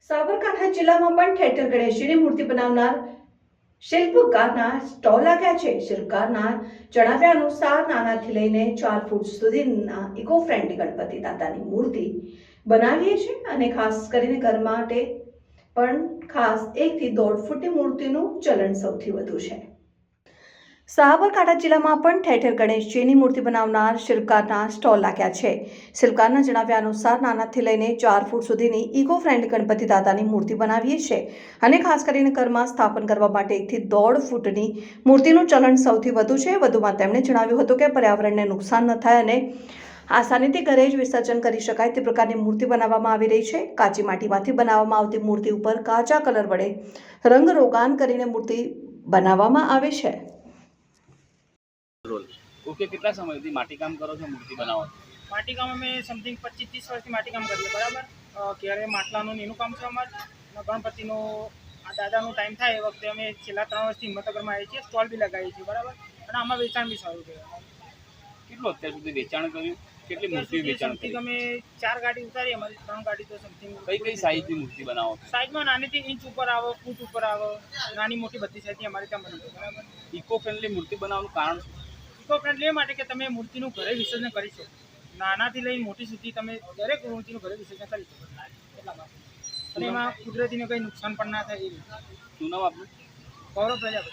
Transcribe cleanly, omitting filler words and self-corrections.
સાબરકાંઠા જિલ્લામાં પણ ઠેર ઠેર ગણેશજીની મૂર્તિ બનાવનાર શિલ્પકારના સ્ટોલ લાગ્યા છે। શિલ્પકારના જણાવ્યા અનુસાર નાનાથી લઈને 4 ફૂટ સુધીના ઇકો ફ્રેન્ડલી ગણપતિ દાદાની મૂર્તિ બનાવીએ છીએ અને ખાસ કરીને ઘર માટે પણ ખાસ 1 થી 1.5 ફૂટની મૂર્તિનું ચલણ સૌથી વધુ છે। સાબરકાંઠા જિલ્લામાં પણ ઠેર ઠેર ગણેશજીની મૂર્તિ બનાવનાર શિલ્પકારના સ્ટોલ લાગ્યા છે। શિલ્પકારના જણાવ્યા અનુસાર નાનાથી લઈને 4 ફૂટ સુધીની ઇકો ફ્રેન્ડલી ગણપતિ દાદાની મૂર્તિ બનાવીએ છીએ અને ખાસ કરીને ઘરમાં સ્થાપન કરવા માટે 1 થી 1.5 ફૂટની મૂર્તિનું ચલણ સૌથી વધુ છે। વધુમાં તેમણે જણાવ્યું હતું કે પર્યાવરણને નુકસાન ન થાય અને આસાનીથી ઘરે જ વિસર્જન કરી શકાય તે પ્રકારની મૂર્તિ બનાવવામાં આવી રહી છે। કાચી માટીમાંથી બનાવવામાં આવતી મૂર્તિ ઉપર કાચા કલર વડે રંગરોગાન કરીને મૂર્તિ બનાવવામાં આવે છે। ઓકે, કેટલા સમયથી માટીકામ કરો છો? મૂર્તિ બનાવો? માટીકામ અમે સમથિંગ 25-30 વર્ષથી માટીકામ કરીએ, બરાબર। ક્યારે માટલાનું એનું કામ છે અમારે, ગણપતિનો આ દાદાનો ટાઈમ થાય એ વખતે અમે છેલ્લા 3 વર્ષથી હિંમતનગરમાં આવીએ છીએ, સ્ટોલ બી લગાવીએ છીએ, બરાબર। અને આમાં વેચાણ બી સારું છે। કેટલું અત્યાર સુધી વેચાણ કર્યું? કેટલી મૂર્તિ વેચાણ કરી? અમે 4 ગાડી ઉતારી, અમારી 3 ગાડી તો સમથિંગ। કઈ સાઈઝની મૂર્તિ બનાવો? સાઈઝમાં નાનીથી ઇંચ ઉપર આવે, ફૂટ ઉપર આવે, નાની મોટી બધી સાઈઝની અમારે ત્યાં બની છે, બરાબર। ઇકો ફ્રેન્ડલી મૂર્તિ બનાવવાનું કારણ? ઇકો ફ્રેન્ડલી એ માટે કે તમે મૂર્તિનું ઘરે વિસર્જન કરી શકો, નાનાથી લઈને મોટી સુધી તમે દરેક મૂર્તિનું ઘરે વિસર્જન કરી શકો, એટલા માટે। અને એમાં કુદરતીને કંઈ નુકસાન પણ ના થાય એ રીતે। શું નામ આપનું? ગૌરવ પ્રજાપતિ।